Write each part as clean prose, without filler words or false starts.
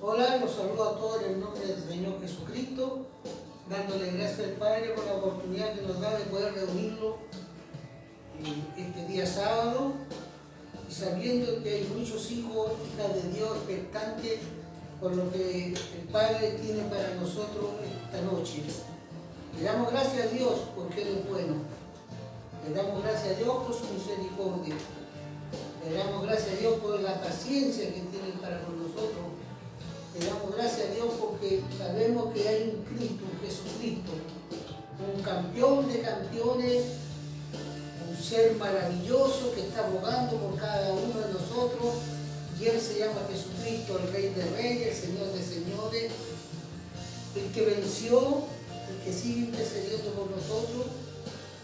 Hola, los saludo a todos en el nombre del Señor Jesucristo, dándole gracias al Padre por la oportunidad que nos da de poder reunirlo este día sábado, y sabiendo que hay muchos hijos, hijas de Dios expectantes por lo que el Padre tiene para nosotros esta noche. Le damos gracias a Dios porque Él es bueno. Le damos gracias a Dios por su misericordia. Le damos gracias a Dios por la paciencia que tiene para con nosotros. Le damos gracias a Dios porque sabemos que hay un Cristo, un Jesucristo, un campeón de campeones, un ser maravilloso que está abogando por cada uno de nosotros, y Él se llama Jesucristo, el Rey de Reyes, el Señor de Señores, el que venció, el que sigue intercediendo por nosotros,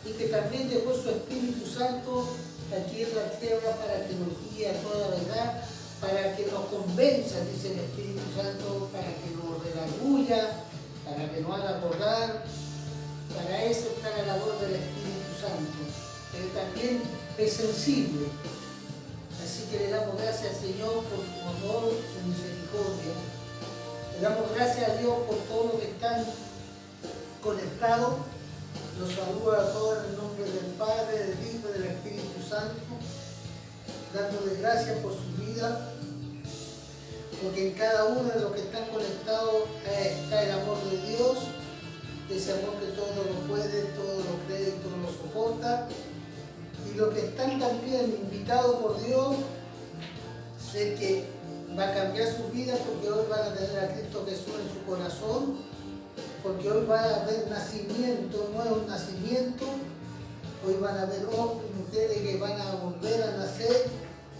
y que también dejó su Espíritu Santo aquí en la tierra para que nos guíe a toda verdad, para que nos convenza, dice el Espíritu Santo, para que nos redarguya, para que nos haga acordar. Para eso está la labor del Espíritu Santo. Pero también es sensible. Así que le damos gracias al Señor por su amor, su misericordia. Le damos gracias a Dios por todos los que están conectados. Los saludo a todos en el nombre del Padre, del Hijo y del Espíritu Santo, dándole gracias por su vida, porque en cada uno de los que están conectados está el amor de Dios, ese amor que todo lo puede, todo lo cree y todo lo soporta. Y los que están también invitados por Dios, sé que va a cambiar su vida, porque hoy van a tener a Cristo Jesús en su corazón, porque hoy va a haber nacimiento, nuevo nacimiento. Hoy van a haber hombres y mujeres que van a volver a nacer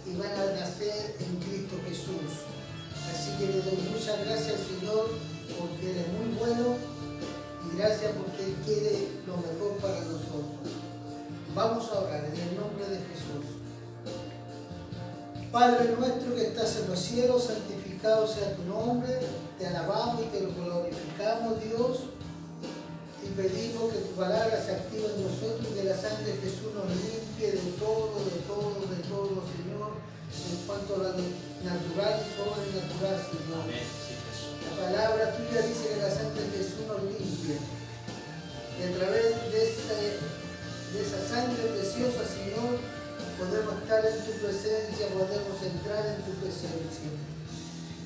y van a nacer en Cristo Jesús. Así que le doy muchas gracias al Señor porque Él es muy bueno, y gracias porque Él quiere lo mejor para nosotros. Vamos a orar en el nombre de Jesús. Padre nuestro que estás en los cielos, santificado sea tu nombre. Te alabamos y te glorificamos, Dios, y pedimos que tu palabra se active en nosotros y que la sangre de Jesús nos limpie de todo, Señor, en cuanto a lo natural y sobrenatural, Señor. La palabra tuya dice que la sangre de Jesús nos limpia, y a través de esa sangre preciosa, Señor, podemos estar en tu presencia, podemos entrar en tu presencia.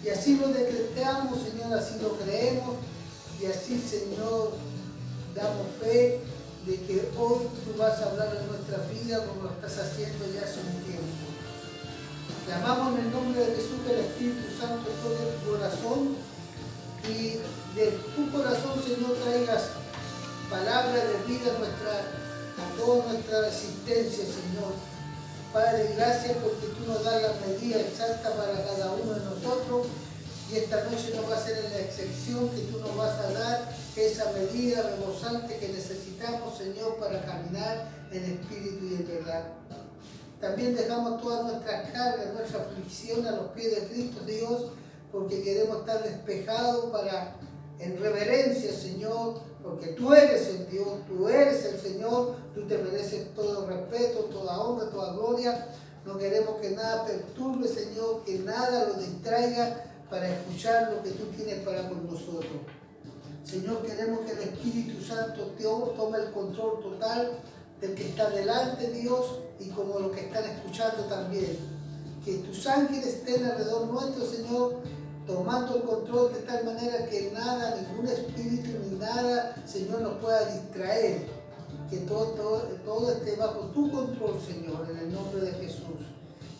Y así lo decretamos, Señor, así lo creemos, y así, Señor, damos fe de que hoy tú vas a hablar en nuestra vida como lo estás haciendo ya hace un tiempo. Clamamos en el nombre de Jesús que el Espíritu Santo toque tu corazón, y de tu corazón, Señor, traigas palabra de vida a toda nuestra existencia, Señor. Padre, gracias porque tú nos das la medida exacta para cada uno de nosotros, y esta noche no va a ser en la excepción, que tú nos vas a dar esa medida rebosante que necesitamos, Señor, para caminar en espíritu y en verdad. También dejamos todas nuestras cargas, nuestra aflicción a los pies de Cristo Dios, porque queremos estar despejados en reverencia, Señor, porque tú eres el Dios, tú eres el Señor, tú te mereces todo respeto, toda honra, toda gloria. No queremos que nada perturbe, Señor, que nada lo distraiga para escuchar lo que tú tienes para con nosotros. Señor, queremos que el Espíritu Santo tome el control total del que está delante, Dios, y como los que están escuchando también. Que tus ángeles estén alrededor nuestro, Señor, tomando el control de tal manera que nada, ningún espíritu ni nada, Señor, nos pueda distraer. Que todo esté bajo tu control, Señor, en el nombre de Jesús.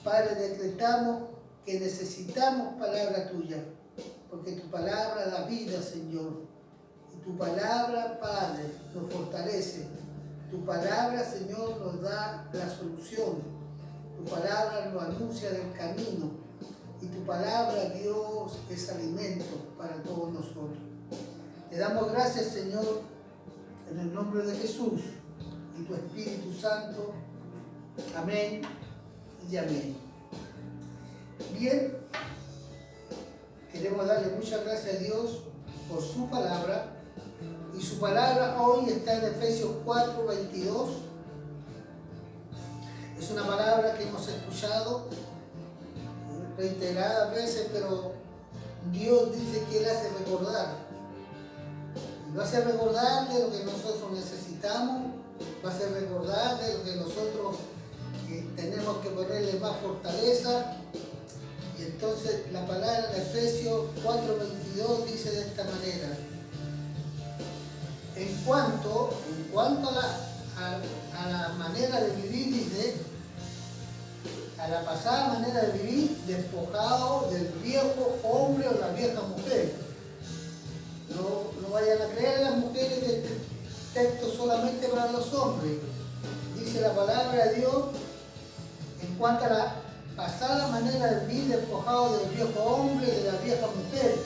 Padre, decretamos que necesitamos palabra tuya, porque tu palabra da vida, Señor. Y tu palabra, Padre, nos fortalece. Tu palabra, Señor, nos da la solución. Tu palabra nos anuncia del camino. Y tu palabra, Dios, es alimento para todos nosotros. Te damos gracias, Señor, en el nombre de Jesús y tu Espíritu Santo. Amén y amén. Bien, queremos darle muchas gracias a Dios por su palabra. Y su palabra hoy está en Efesios 4:22. Es una palabra que hemos escuchado reiteradas veces, pero Dios dice que Él hace recordar. Y va a hacer recordar de lo que nosotros necesitamos, va a hacer recordar de lo que nosotros tenemos que ponerle más fortaleza. Y entonces la palabra en Efesios 4:22 dice de esta manera: en cuanto a la manera de vivir, dice, a la pasada manera de vivir, despojado del viejo hombre o la vieja mujer. No vayan a creer las mujeres de este texto solamente para los hombres. Dice la palabra de Dios, en cuanto a la pasada manera de vivir, despojado del viejo hombre y de la vieja mujer,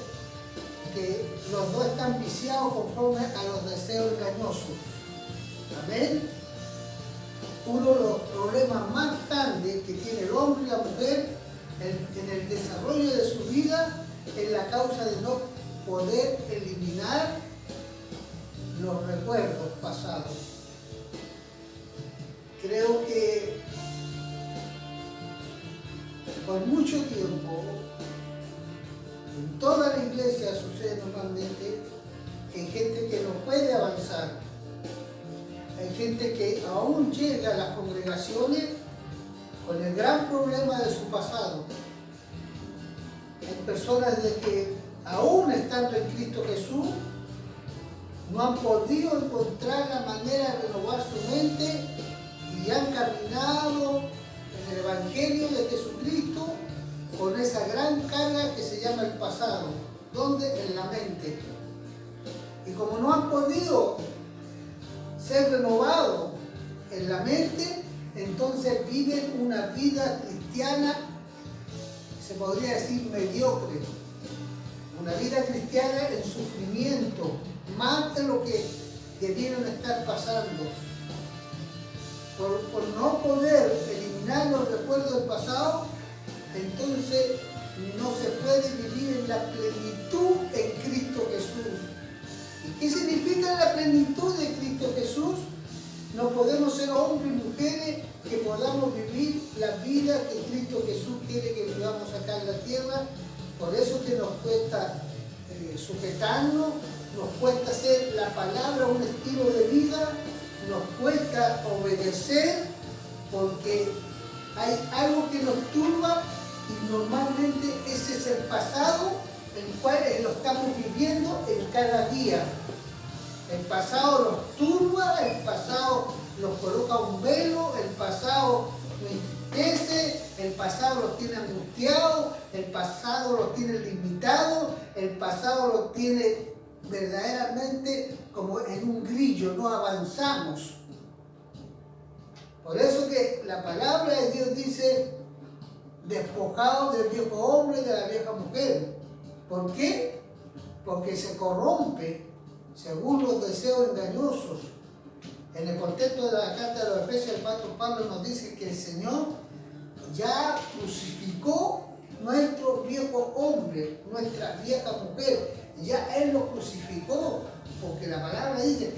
que los dos están viciados conforme a los deseos engañosos. Amén. Uno de los problemas más grandes que tiene el hombre y la mujer en el desarrollo de su vida es la causa de no poder eliminar los recuerdos pasados. Creo que por mucho tiempo en toda la iglesia sucede normalmente que hay gente que no puede avanzar. Hay gente que aún llega a las congregaciones con el gran problema de su pasado. Hay personas de que aún estando en Cristo Jesús no han podido encontrar la manera de renovar su mente y han caminado en el Evangelio de Jesucristo con esa gran carga que se llama el pasado. ¿Dónde? En la mente. Y como no han podido ser renovados en la mente, entonces viven una vida cristiana, se podría decir mediocre. Una vida cristiana en sufrimiento, más de lo que debieron estar pasando. Por no poder eliminar los recuerdos del pasado, entonces no se puede vivir en la plenitud en Cristo Jesús. ¿Y qué significa la plenitud de Cristo Jesús? No podemos ser hombres y mujeres que podamos vivir la vida que Cristo Jesús quiere que vivamos acá en la tierra. Por eso que nos cuesta sujetarnos, nos cuesta hacer la palabra un estilo de vida, nos cuesta obedecer, porque hay algo que nos turba y normalmente ese es el pasado, el cual lo estamos viviendo en cada día. El pasado los turba, el pasado los coloca un velo, el pasado los entristece, el pasado los tiene angustiados, el pasado los tiene limitados, el pasado los tiene verdaderamente como en un grillo, no avanzamos. Por eso que la palabra de Dios dice, despojados del viejo hombre y de la vieja mujer. ¿Por qué? Porque se corrompe según los deseos engañosos. En el contexto de la carta de los Efesios, el apóstol Pablo nos dice que el Señor ya crucificó nuestro viejo hombre, nuestra vieja mujer. Ya Él lo crucificó, porque la palabra dice,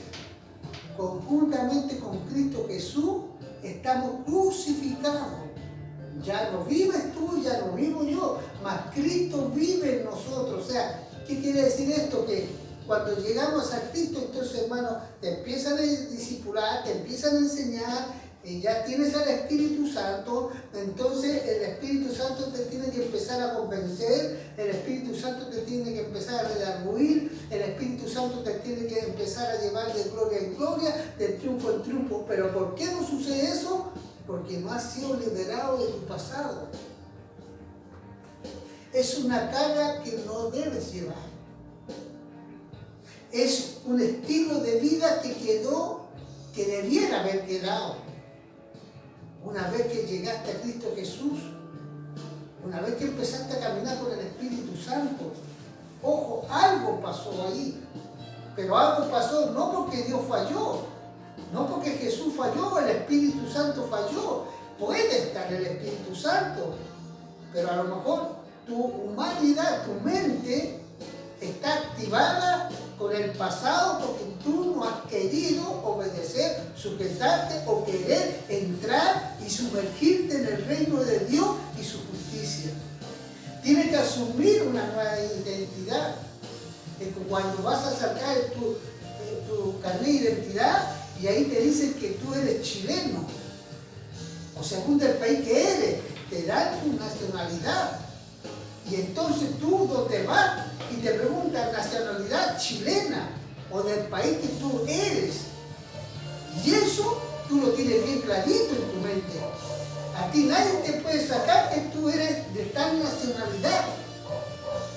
conjuntamente con Cristo Jesús estamos crucificados. Ya no vives tú, ya no vivo yo, mas Cristo vive en nosotros. O sea, ¿qué quiere decir esto? Que cuando llegamos a Cristo, entonces, hermano, te empiezan a discipular, te empiezan a enseñar, ya tienes al Espíritu Santo, entonces el Espíritu Santo te tiene que empezar a convencer, el Espíritu Santo te tiene que empezar a redarguir, el Espíritu Santo te tiene que empezar a llevar de gloria en gloria, de triunfo en triunfo. ¿Pero por qué no sucede eso? Porque no has sido liberado de tu pasado. Es una carga que no debes llevar. Es un estilo de vida que quedó, que debiera haber quedado. Una vez que llegaste a Cristo Jesús, una vez que empezaste a caminar con el Espíritu Santo, ojo, algo pasó ahí. Pero algo pasó no porque Dios falló, no porque Jesús falló, el Espíritu Santo falló. Puede estar el Espíritu Santo, pero a lo mejor tu humanidad, tu mente, está activada con el pasado porque tú no has querido obedecer, sujetarte o querer entrar y sumergirte en el reino de Dios y su justicia. Tienes que asumir una nueva identidad. Es que cuando vas a sacar tu carnet de identidad y ahí te dicen que tú eres chileno, o según del país que eres, te dan tu nacionalidad. Y entonces tú donde vas y te preguntan nacionalidad chilena o del país que tú eres. Y eso tú lo tienes bien clarito en tu mente. A ti nadie te puede sacar que tú eres de tal nacionalidad,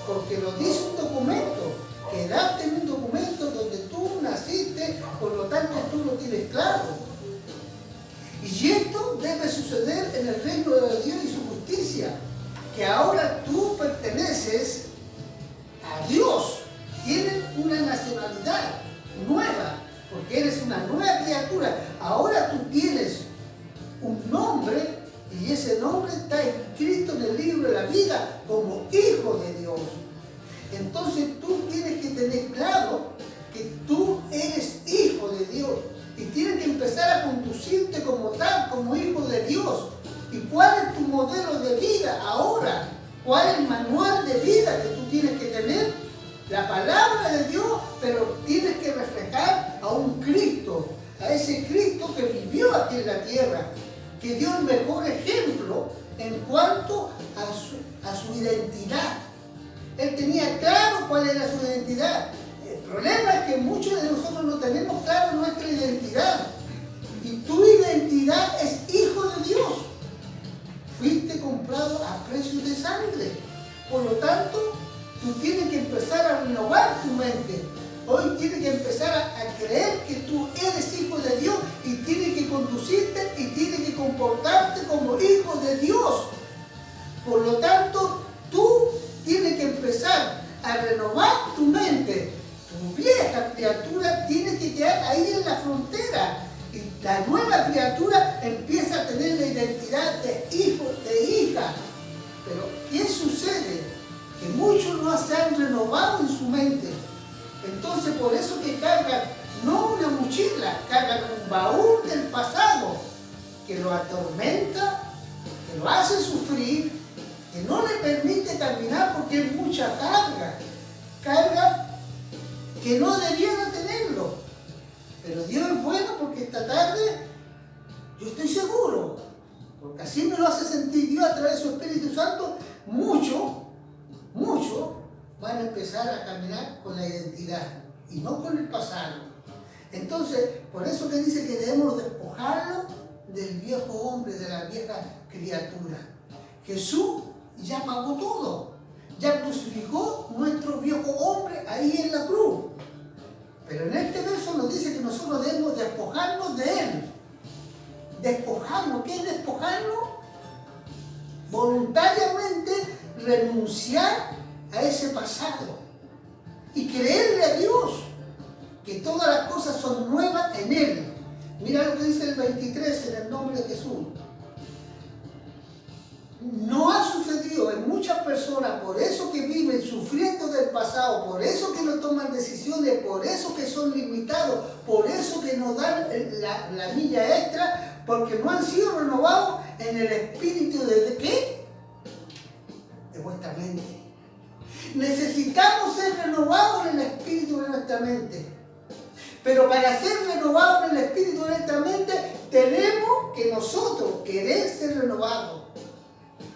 porque lo dice un documento, quedarte en un documento donde tú naciste, por lo tanto tú lo tienes claro. Y esto debe suceder en el reino de Dios y su justicia, que ahora tú perteneces a Dios, tienes una nacionalidad nueva, porque eres una nueva criatura. Ahora tú tienes un nombre y ese nombre está escrito en el libro de la vida como hijo de Dios. Entonces tú tienes que tener claro que tú eres hijo de Dios y tienes que empezar a conducirte como tal, como hijo de Dios. ¿Y cuál es tu modelo de vida ahora? ¿Cuál es el manual de vida que tú tienes que tener? La palabra de Dios, pero tienes que reflejar a un Cristo, a ese Cristo que vivió aquí en la tierra, que dio el mejor ejemplo en cuanto a su identidad. Él tenía claro cuál era su identidad. El problema es que muchos de nosotros no tenemos claro nuestra identidad. Y tu identidad es hijo de Dios. Fuiste comprado a precio de sangre. Por lo tanto, tú tienes que empezar a renovar tu mente. Hoy tienes que empezar a creer que tú eres hijo de Dios y tienes que conducirte y tienes que comportarte como hijo de Dios. Por lo tanto, tú tienes que empezar a renovar tu mente. Tu vieja criatura tiene que quedar ahí en la frontera. Y la nueva criatura empieza a tener la identidad de hijo, de hija. Pero, ¿qué sucede? Que muchos no se han renovado en su mente. Entonces, por eso que cargan, no una mochila, cargan un baúl del pasado que lo atormenta, que lo hace sufrir, que no le permite caminar porque es mucha carga que no debiera tenerlo. Pero Dios es bueno porque esta tarde yo estoy seguro, porque así me lo hace sentir Dios a través de su Espíritu Santo, muchos van a empezar a caminar con la identidad y no con el pasado. Entonces, por eso que dice que debemos despojarlo del viejo hombre, de la vieja criatura. Jesús ya pagó todo, ya crucificó nuestro viejo hombre ahí en la cruz. Pero en este verso nos dice que nosotros debemos despojarnos de él. Despojarnos, ¿qué es despojarnos? Voluntariamente renunciar a ese pasado y creerle a Dios que todas las cosas son nuevas en Él. Mira lo que dice el 23 en el nombre de Jesús. No ha sucedido en muchas personas, por eso que viven sufriendo del pasado, por eso que no toman decisiones, por eso que son limitados, por eso que nos dan la milla extra, porque no han sido renovados en el espíritu de ¿qué? De vuestra mente. Necesitamos ser renovados en el espíritu de nuestra mente. Pero para ser renovados en el espíritu de nuestra mente, tenemos que nosotros querer ser renovados.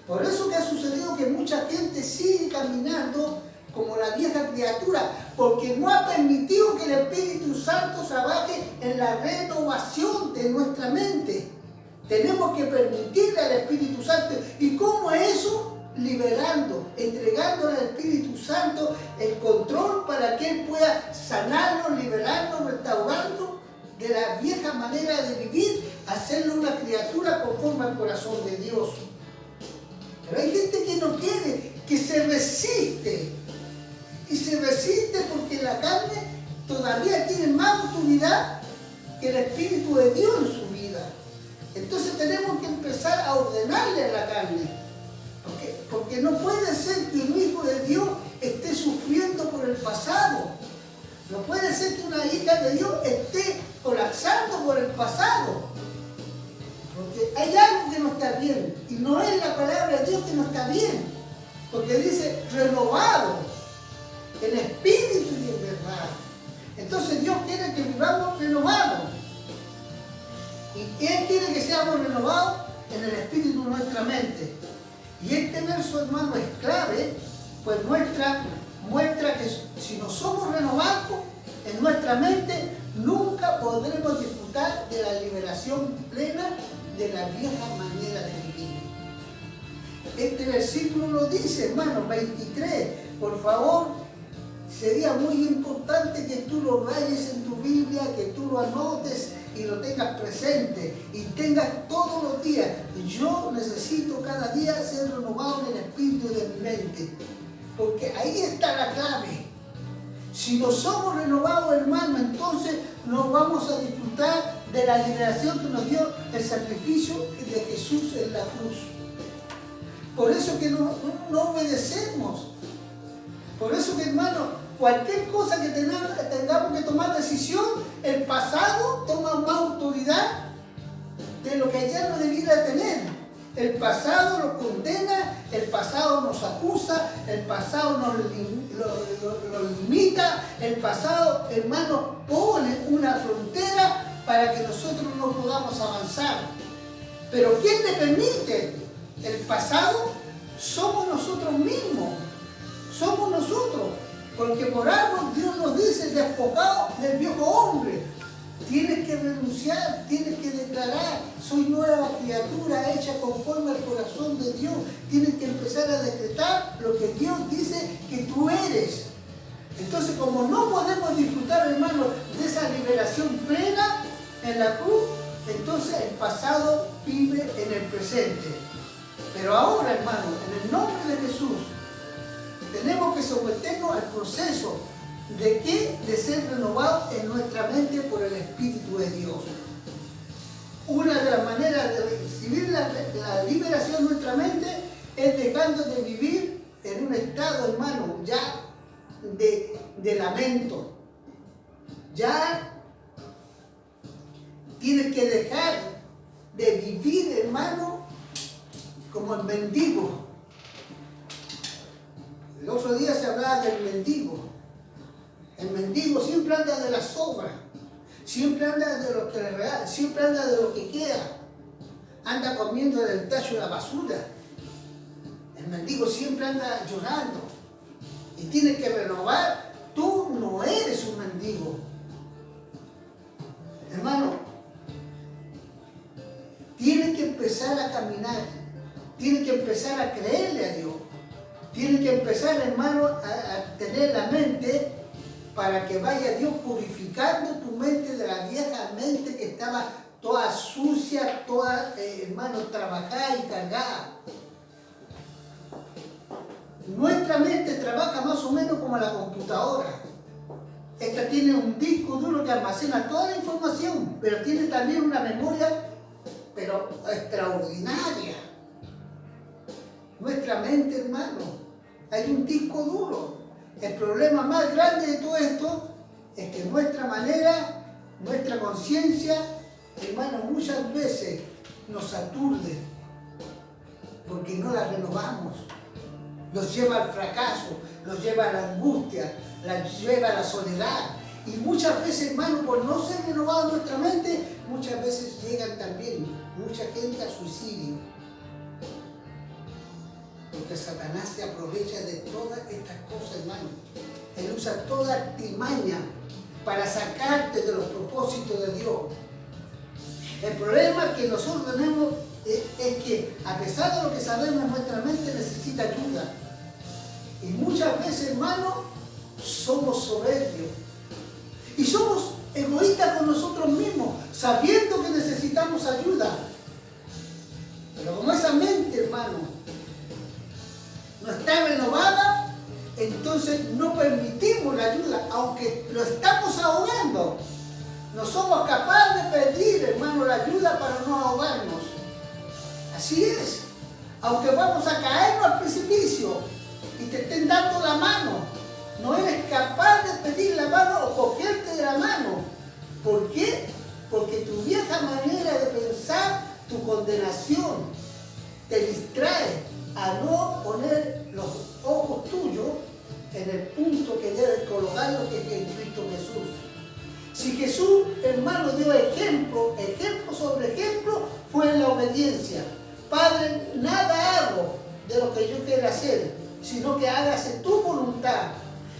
Por eso que ha sucedido que mucha gente sigue caminando como la vieja criatura, porque no ha permitido que el Espíritu Santo trabaje en la renovación de nuestra mente. Tenemos que permitirle al Espíritu Santo. ¿Y cómo es eso? Liberando, entregando al Espíritu Santo el control para que Él pueda sanarnos, liberarnos, restaurarnos de la vieja manera de vivir, hacerlo una criatura conforme al corazón de Dios. Pero hay gente que no quiere, que se resiste. Y se resiste porque la carne todavía tiene más autoridad que el Espíritu de Dios en su vida. Entonces tenemos que empezar a ordenarle a la carne. Porque no puede ser que un hijo de Dios esté sufriendo por el pasado. No puede ser que una hija de Dios esté colapsando por el pasado. Porque hay algo que no está bien. Y no es la palabra de Dios que no está bien. Porque dice renovado en espíritu y en verdad. Entonces Dios quiere que vivamos renovados. Y Él quiere que seamos renovados en el espíritu de nuestra mente. Y este verso, hermano, es clave, pues muestra que si no somos renovados en nuestra mente, nunca podremos disfrutar de la liberación plena de la vieja manera de vivir. Este versículo lo dice, hermano, 23. Por favor, sería muy importante que tú lo rayes en tu Biblia, que tú lo anotes y lo tengas presente y tengas todos los días. Yo necesito cada día ser renovado en el espíritu de mi mente, porque ahí está la clave. Si no somos renovados, hermano, entonces no vamos a disfrutar de la liberación que nos dio el sacrificio de Jesús en la cruz. Por eso que no obedecemos. Por eso que, hermano, cualquier cosa que tengamos que tomar decisión, el pasado toma más autoridad de lo que ya no debiera tener. El pasado nos condena, el pasado nos acusa, el pasado nos limita, el pasado, hermano, pone una frontera para que nosotros no podamos avanzar. Pero ¿quién le permite el pasado? Somos nosotros mismos, somos nosotros. Porque por algo Dios nos dice, despojado del viejo hombre. Tienes que renunciar, tienes que declarar, soy nueva criatura hecha conforme al corazón de Dios. Tienes que empezar a decretar lo que Dios dice que tú eres. Entonces, como no podemos disfrutar, hermano, de esa liberación plena en la cruz, entonces el pasado vive en el presente. Pero ahora, hermano, en el nombre de Jesús, tenemos que someternos al proceso de qué? De ser renovados en nuestra mente por el Espíritu de Dios. Una de las maneras de recibir la liberación de nuestra mente es dejando de vivir en un estado, hermano, ya de lamento. Ya tienes que dejar de vivir, hermano, como el mendigo. El otro día se hablaba del mendigo. El mendigo siempre anda de las sobras, siempre anda de lo que le regala, siempre anda de lo que queda, anda comiendo del tacho de la basura. El mendigo siempre anda llorando y tiene que renovar. Tú no eres un mendigo, hermano. Tienes que empezar a caminar, tienes que empezar a creerle a Dios. Tienes que empezar, hermano, a tener la mente para que vaya Dios purificando tu mente de la vieja mente que estaba toda sucia, toda, hermano, trabajada y cargada. Nuestra mente trabaja más o menos como la computadora. Esta tiene un disco duro que almacena toda la información, pero tiene también una memoria, pero extraordinaria. Nuestra mente, hermano, hay un disco duro. El problema más grande de todo esto es que nuestra manera, nuestra conciencia, hermano, muchas veces nos aturde porque no la renovamos. Nos lleva al fracaso, nos lleva a la angustia, nos lleva a la soledad. Y muchas veces, hermano, por no ser renovada nuestra mente, muchas veces llegan también mucha gente al suicidio. Porque Satanás se aprovecha de todas estas cosas, hermano. Él usa toda artimaña para sacarte de los propósitos de Dios. El problema que nosotros tenemos es que, a pesar de lo que sabemos, nuestra mente necesita ayuda. Y muchas veces, hermano, somos soberbios. Y somos egoístas con nosotros mismos, sabiendo que necesitamos ayuda. Pero como esa mente, hermano, no está renovada, entonces no permitimos la ayuda, aunque lo estamos ahogando. No somos capaces de pedir, hermano, la ayuda para no ahogarnos. Así es. Aunque vamos a caernos al precipicio y te estén dando la mano, no eres capaz de pedir la mano o cogerte de la mano. ¿Por qué? Porque tu vieja manera de pensar, tu condenación, te distrae a no poner los en el punto que debe colocarlo, que es en Cristo Jesús. Si Jesús, hermano, dio ejemplo sobre ejemplo, fue en la obediencia. Padre, nada hago de lo que yo quiera hacer, sino que hágase tu voluntad.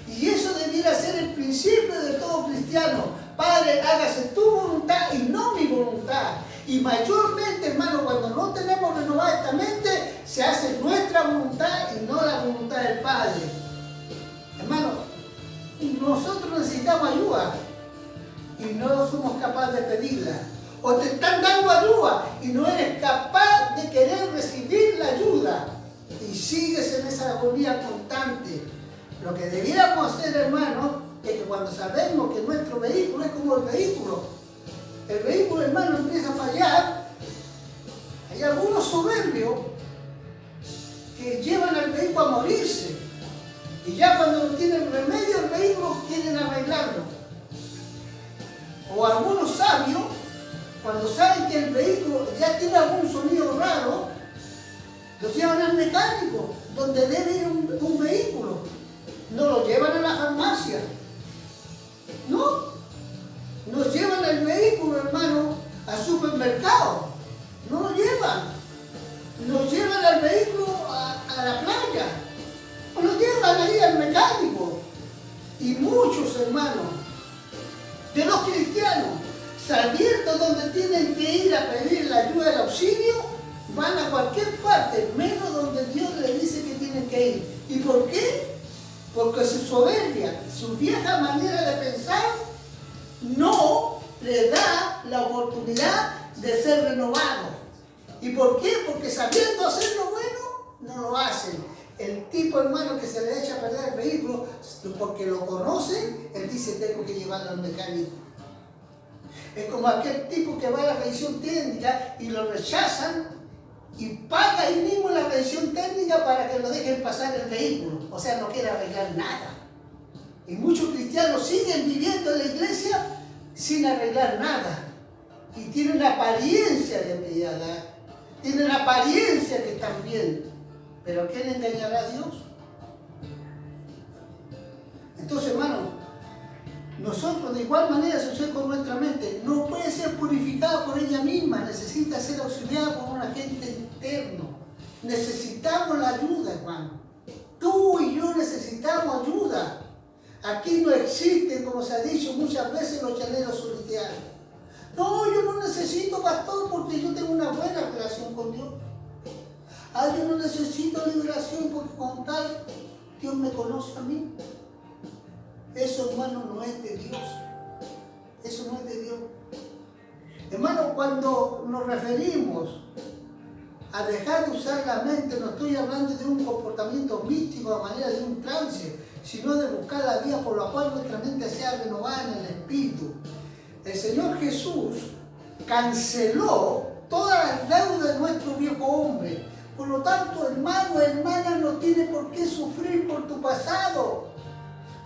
Y eso debiera ser el principio de todo cristiano. Padre, hágase tu voluntad y no mi voluntad. Y mayormente, hermano, cuando no tenemos renovada esta mente, se hace nuestra voluntad y no la voluntad del Padre. Hermano, nosotros necesitamos ayuda y no somos capaces de pedirla. O te están dando ayuda y no eres capaz de querer recibir la ayuda. Y sigues en esa agonía constante. Lo que debiéramos hacer, hermano, es que cuando sabemos que nuestro vehículo es como el vehículo, hermano, empieza a fallar. Hay algunos soberbios que llevan al vehículo a morirse. Y ya cuando no tienen remedio el vehículo, quieren arreglarlo. O algunos sabios, cuando saben que el vehículo ya tiene algún sonido raro, lo llevan al mecánico, donde debe ir un vehículo. No lo llevan a la farmacia. No. Nos llevan el vehículo, hermano, al supermercado. No lo llevan. Nos llevan al vehículo a la playa. O lo llevan ahí al mecánico. Y muchos, hermanos, de los cristianos, sabiendo dónde tienen que ir a pedir la ayuda del auxilio, van a cualquier parte, menos donde Dios les dice que tienen que ir. ¿Y por qué? Porque su soberbia, su vieja manera de pensar, no le da la oportunidad de ser renovado. ¿Y por qué? Porque sabiendo hacer lo bueno, no lo hacen. El tipo, hermano, que se le echa a perder el vehículo, porque lo conocen, él dice, tengo que llevarlo al mecánico. Es como aquel tipo que va a la revisión técnica y lo rechazan y paga ahí mismo la revisión técnica para que lo dejen pasar el vehículo. O sea, no quiere arreglar nada. Y muchos cristianos siguen viviendo en la iglesia sin arreglar nada. Y tienen apariencia de piedad, tienen apariencia que están bien. ¿Pero quién engañará a Dios? Entonces, hermano, nosotros de igual manera sucede con nuestra mente. No puede ser purificada por ella misma, necesita ser auxiliada por un agente interno. Necesitamos la ayuda, hermano. Tú y yo necesitamos ayuda. Aquí no existen, como se ha dicho muchas veces, los llaneros solitarios. No, yo no necesito pastor porque yo tengo una buena relación con Dios. Yo no necesito liberación porque con tal Dios me conoce a mí. Eso, hermano, no es de Dios. Eso no es de Dios. Hermano, cuando nos referimos a dejar de usar la mente, no estoy hablando de un comportamiento místico a manera de un trance, sino de buscar la vía por la cual nuestra mente sea renovada en el Espíritu. El Señor Jesús canceló todas las deudas de nuestro viejo hombre. Por lo tanto, hermano, hermana, no tienes por qué sufrir por tu pasado.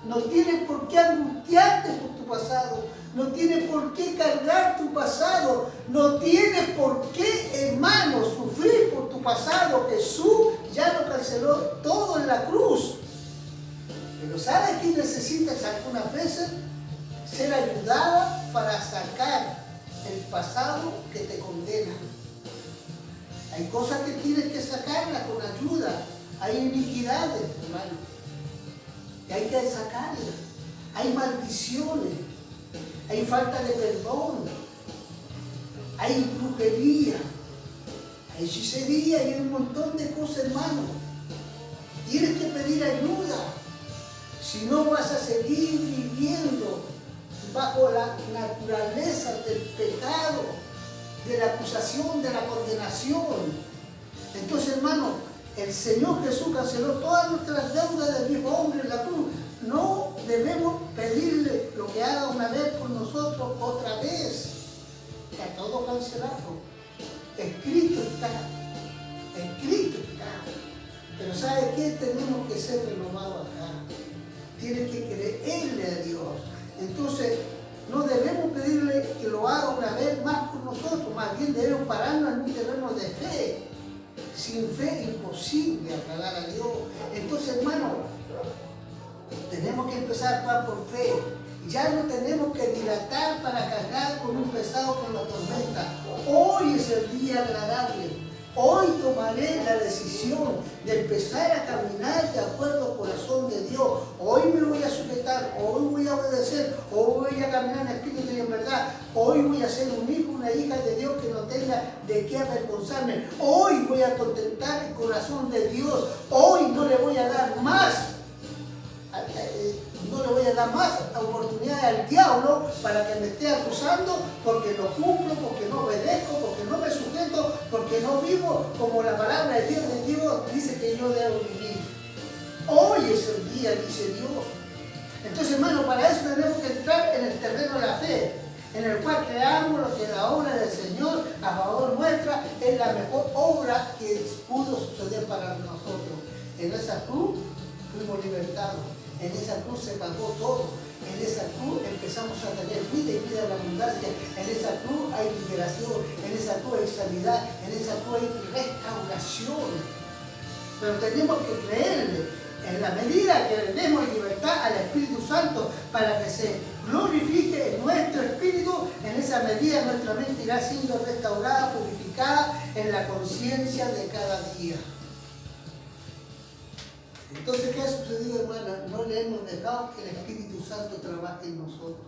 No tienes por qué angustiarte por tu pasado. No tienes por qué cargar tu pasado. No tienes por qué, hermano, sufrir por tu pasado. Jesús ya lo canceló todo en la cruz. Pero ¿sabes qué necesitas algunas veces? Ser ayudada para sacar el pasado que te condena. Hay cosas que tienes que sacarlas con ayuda. Hay iniquidades, hermano, que hay que sacarlas. Hay maldiciones. Hay falta de perdón. Hay brujería. Hay hechicería y un montón de cosas, hermano. Tienes que pedir ayuda. Si no, vas a seguir viviendo bajo la naturaleza del pecado, de la acusación, de la condenación. Entonces, hermano, el Señor Jesús canceló todas nuestras deudas del viejo hombre en la cruz. No debemos pedirle lo que haga una vez por nosotros otra vez. Está todo cancelado. Escrito está. Escrito está. Pero ¿sabe qué? Tenemos que ser renovados acá. Tienes que creerle a Dios. Entonces, no debemos pedirle que lo haga una vez más por nosotros, más bien debemos pararnos en un terreno de fe. Sin fe es imposible agradar a Dios. Entonces, hermano, Tenemos que empezar a actuar por fe. Ya no tenemos que dilatar para cargar con un pesado que nos atormenta. Hoy es el día agradable. Hoy tomaré la decisión de empezar a caminar de acuerdo al corazón de Dios. Hoy me voy a sujetar, hoy voy a obedecer, hoy voy a caminar en espíritu y en verdad. Hoy voy a ser un hijo, una hija de Dios que no tenga de qué avergonzarme. Hoy voy a contentar el corazón de Dios. Hoy no le voy a dar más. No le voy a dar más oportunidad al diablo para que me esté acusando porque no cumplo, porque no obedezco, porque no me sujeto, porque no vivo como la palabra de Dios dice que yo debo vivir. Hoy es el día, dice Dios. Entonces, hermano, para eso tenemos que entrar en el terreno de la fe, en el cual creamos lo que la obra del Señor a favor nuestra es la mejor obra que pudo suceder para nosotros. En esa cruz fuimos libertados. En esa cruz se pagó todo. En esa cruz empezamos a tener vida y vida en la abundancia. En esa cruz hay liberación. En esa cruz hay sanidad. En esa cruz hay restauración. Pero tenemos que creerle. En la medida que le demos libertad al Espíritu Santo para que se glorifique en nuestro espíritu, en esa medida nuestra mente irá siendo restaurada, purificada en la conciencia de cada día. Entonces, ¿qué ha sucedido, hermana? No le hemos dejado que el Espíritu Santo trabaje en nosotros.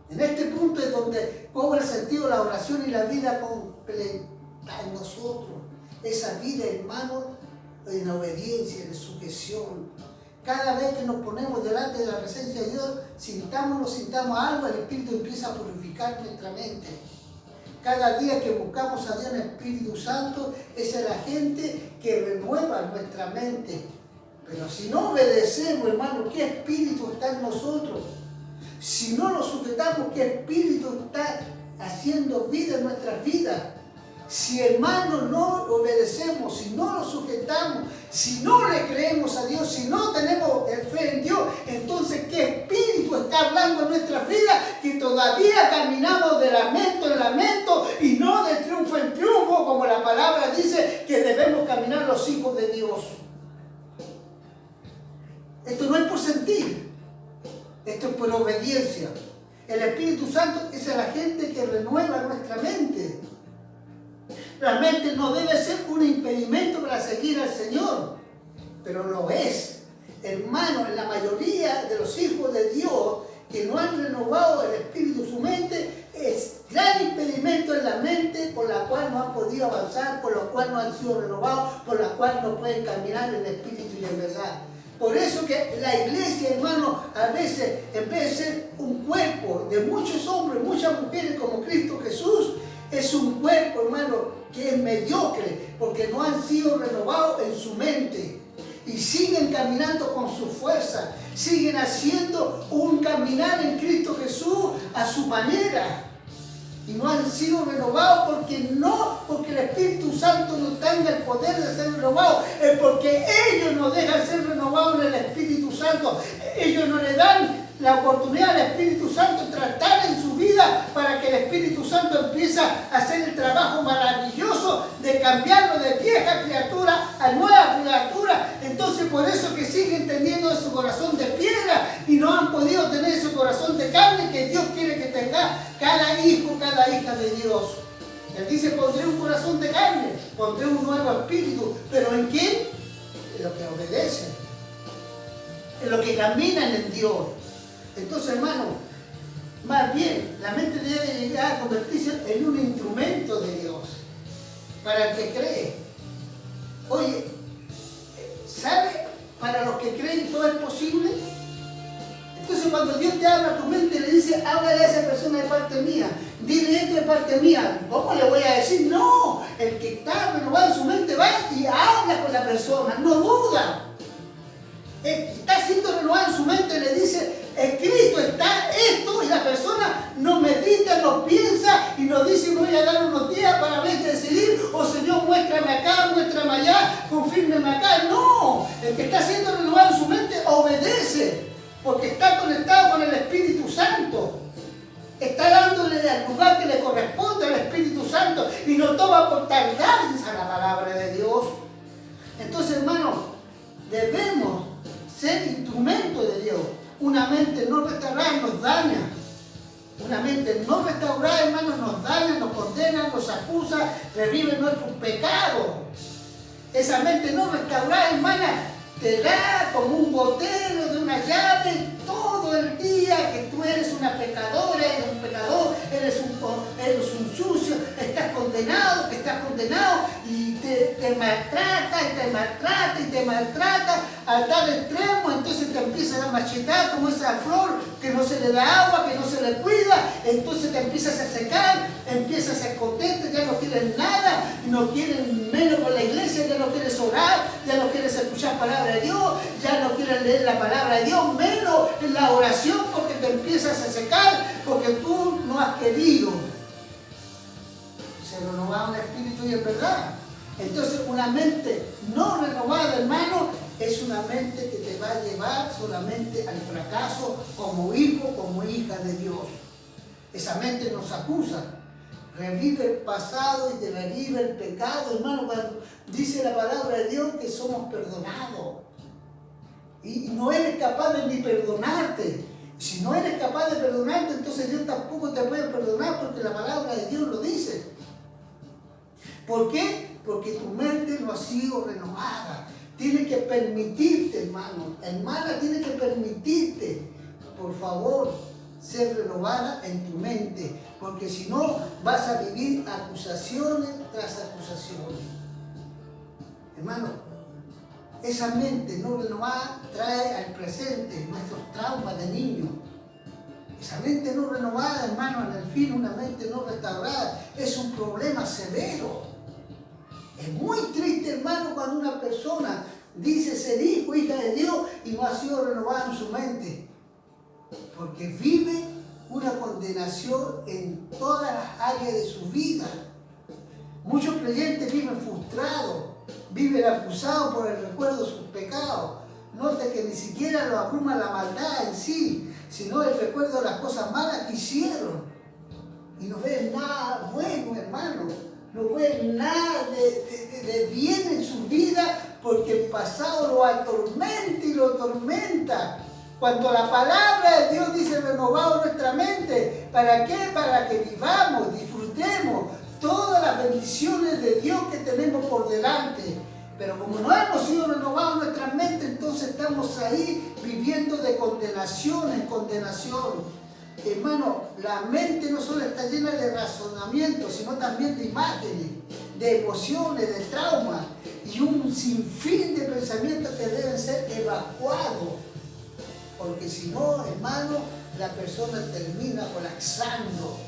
En este punto es donde cobra sentido la oración y la vida completa en nosotros. Esa vida, hermano, en obediencia, en sujeción. Cada vez que nos ponemos delante de la presencia de Dios, sintamos o no sintamos algo, el Espíritu empieza a purificar nuestra mente. Cada día que buscamos a Dios en Espíritu Santo, esa es la gente que renueva nuestra mente. Pero si no obedecemos, hermano, ¿qué espíritu está en nosotros? Si no nos sujetamos, ¿qué espíritu está haciendo vida en nuestras vidas? Si, hermano, no obedecemos, si no nos sujetamos, si no le creemos a Dios, si no tenemos fe en Dios, entonces ¿qué espíritu está hablando en nuestras vidas? Que todavía caminamos de lamento en lamento y no de triunfo en triunfo, como la palabra dice que debemos caminar los hijos de Dios. Esto no es por sentir, esto es por obediencia. El Espíritu Santo es la gente que renueva nuestra mente. La mente no debe ser un impedimento para seguir al Señor, pero lo es. Hermano, en la mayoría de los hijos de Dios que no han renovado el espíritu, su mente, es gran impedimento en la mente por la cual no han podido avanzar, por la cual no han sido renovados, por la cual no pueden caminar en espíritu y en verdad. Por eso que la iglesia, hermano, a veces, en vez de ser un cuerpo de muchos hombres, muchas mujeres como Cristo Jesús, es un cuerpo, hermano, que es mediocre porque no han sido renovados en su mente y siguen caminando con su fuerza, siguen haciendo un caminar en Cristo Jesús a su manera y no han sido renovados porque el Espíritu Santo no tenga el poder de ser renovado, es porque ellos no dejan ser renovados en el Espíritu Santo. Ellos no le dan la oportunidad al Espíritu Santo de tratar en su vida para que el Espíritu Santo empiece a hacer el trabajo maravilloso de cambiarlo de vieja criatura a nueva criatura. Entonces, por eso que siguen teniendo ese corazón de piedra y no han podido tener ese corazón de carne que Dios quiere que tenga cada hijo, cada hija de Dios. Él dice, pondré un corazón de carne, pondré un nuevo espíritu. ¿Pero en quién? En los que obedecen, en los que caminan en Dios. Entonces, hermano, más bien, la mente debe llegar a convertirse en un instrumento de Dios para el que cree. Oye, ¿sabe? Para los que creen todo es posible. Entonces, cuando Dios te habla a tu mente, le dice, háblale a esa persona de parte mía, dile esto de parte mía. ¿Cómo le voy a decir? No, el que está renovado en su mente va y habla con la persona, no duda. El que está siendo renovado en su mente le dice, escrito está esto, y la persona no medita, no piensa y nos dice, me voy a dar unos días para ver decidir, o Señor, muéstrame acá, muéstrame allá, confírmeme acá. No, el que está siendo renovado en su mente obedece, porque está conectado con el Espíritu Santo. Está dándole al lugar que le corresponde al Espíritu Santo y no toma por tardanza la palabra de Dios. Entonces, hermano, debemos ser una mente no restaurada nos daña. Una mente no restaurada, hermano, nos daña, nos condena, nos acusa, revive nuestros pecados. Esa mente no restaurada, hermana, te da como un botero de una llave todo el día que tú eres una pecadora, eres un pecador, eres un sucio, estás condenado y te maltrata y te maltrata y te maltrata al tal extremo. Entonces te empiezas a machetar como esa flor que no se le da agua, que no se le cuida. Entonces te empiezas a secar, empiezas a ser contento, ya no quieres nada, no quieres menos con la iglesia, ya no quieres orar, ya no quieres escuchar palabra de Dios, ya no quieres leer la palabra de Dios, menos en la oración, porque te empiezas a secar, porque tú no has querido se renovaba un espíritu y en verdad. Entonces una mente no renovada, hermano, es una mente que te va a llevar solamente al fracaso como hijo, como hija de Dios. Esa mente nos acusa, revive el pasado y te revive el pecado, hermano, cuando dice la palabra de Dios que somos perdonados. Y no eres capaz de ni perdonarte. Si no eres capaz de perdonarte, entonces Dios tampoco te puede perdonar, porque la palabra de Dios lo dice. ¿Por qué? Porque tu mente no ha sido renovada. Tiene que permitirte, hermano, hermana, tiene que permitirte, por favor, ser renovada en tu mente, porque si no vas a vivir acusaciones tras acusaciones. Hermano, esa mente no renovada trae al presente nuestros traumas de niño. Esa mente no renovada, hermano, en el fin, una mente no restaurada, es un problema severo. Es muy triste, hermano, cuando una persona dice ser hijo, hija de Dios y no ha sido renovada en su mente. Porque vive una condenación en todas las áreas de su vida. Muchos creyentes viven frustrados, viven acusados por el recuerdo de sus pecados. Nota que ni siquiera lo abruma la maldad en sí, sino el recuerdo de las cosas malas que hicieron. Y no ven nada bueno, hermano. No ven nada de bien en su vida, porque el pasado lo atormenta y lo atormenta. Cuando la palabra de Dios dice renovado nuestra mente, ¿para qué? Para que vivamos, disfrutemos todas las bendiciones de Dios que tenemos por delante. Pero como no hemos sido renovados nuestra mente, entonces estamos ahí viviendo de condenación en condenación. Hermano, la mente no solo está llena de razonamientos, sino también de imágenes, de emociones, de traumas y un sinfín de pensamientos que deben ser evacuados. Porque si no, hermano, la persona termina colapsando.